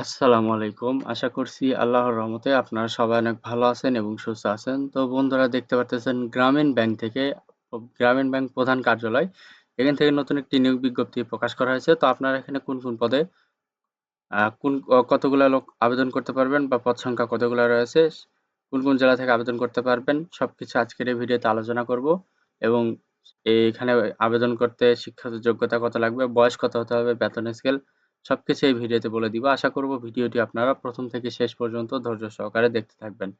আসসালামু আলাইকুম। আশা করছি আল্লাহর রহমতে আপনারা সবাই অনেক ভালো আছেন এবং সুস্থ আছেন। তো বন্ধুরা দেখতে পারতেছেন গ্রামীণ ব্যাংক থেকে গ্রামীণ ব্যাংক প্রধান কার্যালয়। এখান থেকে নতুন একটি নিয়োগ বিজ্ঞপ্তি প্রকাশ করা হয়েছে। তো আপনারা এখানে কোন পদে কতগুলা লোক আবেদন করতে পারবেন বা পদ সংখ্যা কতগুলা রয়েছে, কোন জেলা থেকে আবেদন করতে পারবেন সবকিছু আজকের এই ভিডিওতে আলোচনা করব এবং এখানে আবেদন করতে শিক্ষাগত যোগ্যতা কত লাগবে, বয়স কত হতে হবে, বেতন স্কেল সবকিছু এই ভিডিওতে বলে দিব। আশা করব ভিডিওটি আপনারা প্রথম থেকে শেষ পর্যন্ত ধৈর্য সহকারে দেখতে থাকবেন।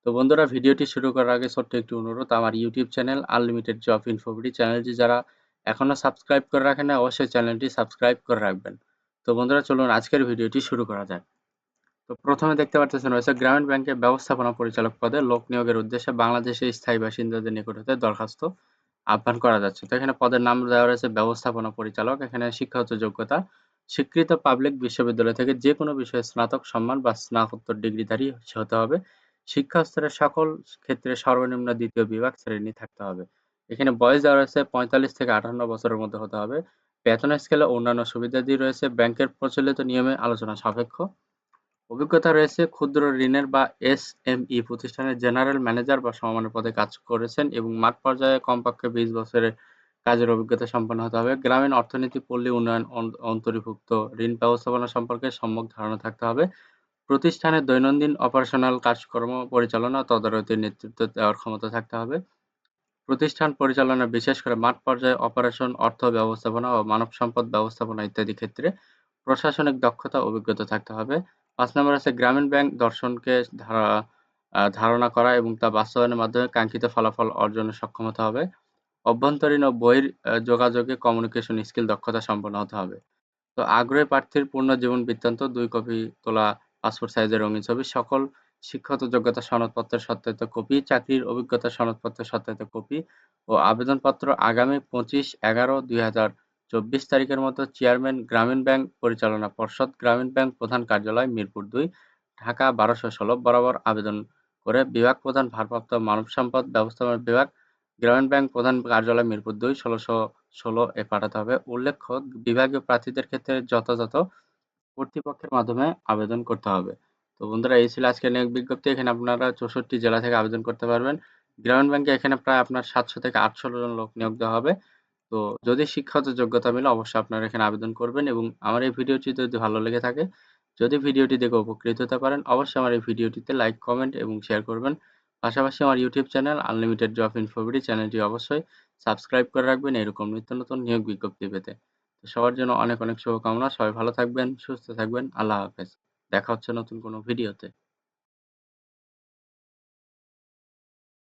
তো বন্ধুরা ভিডিওটি শুরু করার আগে ছোট্ট একটি অনুরোধ, আমার YouTube channel unlimited job InfoBD চ্যানেলটি যারা এখনো সাবস্ক্রাইব করে রাখেন না অবশ্যই চ্যানেলটি সাবস্ক্রাইব করে রাখবেন। তো বন্ধুরা চলুন আজকের ভিডিওটি শুরু করা যাক। তো প্রথমে দেখতে পারতেছেন রয়েছে গ্রামীণ ব্যাংকের ব্যবস্থাপনা পরিচালক পদে লোক নিয়োগের উদ্দেশ্যে বাংলাদেশের স্থায়ী বাসিন্দাদের নিকট হতে দরখাস্ত আহ্বান করা যাচ্ছে। তো এখানে পদের নাম দেওয়া রয়েছে ব্যবস্থাপনা পরিচালক। এখানে শিক্ষাগত যোগ্যতা স্বীকৃত পাবলিক বিশ্ববিদ্যালয় থেকে যে কোনো বিষয়ে স্নাতক সম্মান বা স্নাতকোত্তর ডিগ্রিধারী হতে হবে। শিক্ষা স্তরের সকল ক্ষেত্রে সর্বনিম্ন দ্বিতীয় বিভাগ শ্রেণী থাকতে হবে। এখানে বয়স দেওয়া রয়েছে ৪৫ থেকে 58 বছরের মধ্যে হতে হবে। বেতন স্কেলে অন্যান্য সুবিধাদি রয়েছে ব্যাংকের প্রচলিত নিয়মে আলোচনা সাপেক্ষ। অভিজ্ঞতা রয়েছে ক্ষুদ্র ঋণের বা এসএমই প্রতিষ্ঠানের জেনারেল ম্যানেজার বা সমমানের পদে কাজ করেছেন এবং মাঠ পর্যায়ে কমপক্ষে ২০ বছরের কাজের অভিজ্ঞতা সম্পন্ন হতে হবে। গ্রামীণ অর্থনীতি, পল্লী উন্নয়ন অন্তর্ভুক্ত ঋণ ব্যবস্থাপনা সম্পর্কে সম্যক ধারণা থাকতে হবে। প্রতিষ্ঠানের দৈনন্দিন অপারেশনাল কাজকর্ম পরিচালনা ও তদারকির নেতৃত্ব দেওয়ার ক্ষমতা থাকতে হবে। প্রতিষ্ঠান পরিচালনা বিশেষ করে মাঠ পর্যায়ে অপারেশন, অর্থ ব্যবস্থাপনা ও মানব সম্পদ ব্যবস্থাপনা ইত্যাদি ক্ষেত্রে প্রশাসনিক দক্ষতা অভিজ্ঞতা থাকতে হবে। ৫ নম্বর আছে গ্রামীণ ব্যাংক দর্শনকে ধারণা করা এবং তা বাস্তবায়নের মাধ্যমে কাঙ্ক্ষিত ফলাফল অর্জনে সক্ষম হতে হবে। অভ্যন্তরীণ ও বহির যোগাযোগে কমিউনিকেশন স্কিল দক্ষতা সম্পন্ন হতে হবে। তো আগ্রহী প্রার্থীর পূর্ণ জীবন বৃত্তান্ত, ২ কপি তোলা পাসপোর্ট সাইজের রঙিন ছবি, সকল শিক্ষাগত যোগ্যতা সনদপত্রের সত্যায়িত কপি, চাকরির অভিজ্ঞতা সনদপত্রের সত্যায়িত কপি ও আবেদনপত্র আগামী ২৫/১১/২০২৪ তারিখের মধ্যে চেয়ারম্যান, গ্রামীণ ব্যাংক পরিচালনা পর্ষদ, গ্রামীণ ব্যাংক প্রধান কার্যালয়, মিরপুর ২, ঢাকা ১২১৬ বরাবর আবেদন করে বিভাগ প্রধান, ভারপ্রাপ্ত মানব সম্পদ ব্যবস্থাপনা বিভাগ, গ্রামীণ ব্যাংক প্রধান কার্যালয়, মিরপুর ২, ১৬১৬ এ পাঠাতে হবে। উল্লেখ্য, বিভাগীয় প্রার্থীদের ক্ষেত্রে যথাযথ কর্তৃপক্ষের মাধ্যমে আবেদন করতে হবে। তো বন্ধুরা এই ছিল আজকের নিয়োগ বিজ্ঞপ্তি। এখানে আপনারা ৬৪ জেলা থেকে আবেদন করতে পারবেন। গ্রামীণ ব্যাংকে এখানে প্রায় আপনার ৭০০ থেকে ৮০০ জন লোক নিয়োগ দেওয়া হবে। তো যদি শিক্ষাগত যোগ্যতা মেলে অবশ্যই আপনারা এখানে আবেদন করবেন এবং আমার এই ভিডিওটি যদি ভালো লেগে থাকে, যদি ভিডিওটি দেখে উপকৃত হতে পারেন, অবশ্যই আমার এই ভিডিওটিতে লাইক, কমেন্ট এবং শেয়ার করবেন। পাশাপাশি আমার YouTube channel unlimited job InfoBD চ্যানেলটি অবশ্যই সাবস্ক্রাইব করে রাখবেন এরকম নিত্য নতুন নিয়োগ বিজ্ঞপ্তি পেতে। তো সবার জন্য অনেক শুভকামনা। সবাই ভালো থাকবেন, সুস্থ থাকবেন। আল্লাহ হাফেজ। দেখা হচ্ছে নতুন কোনো ভিডিওতে।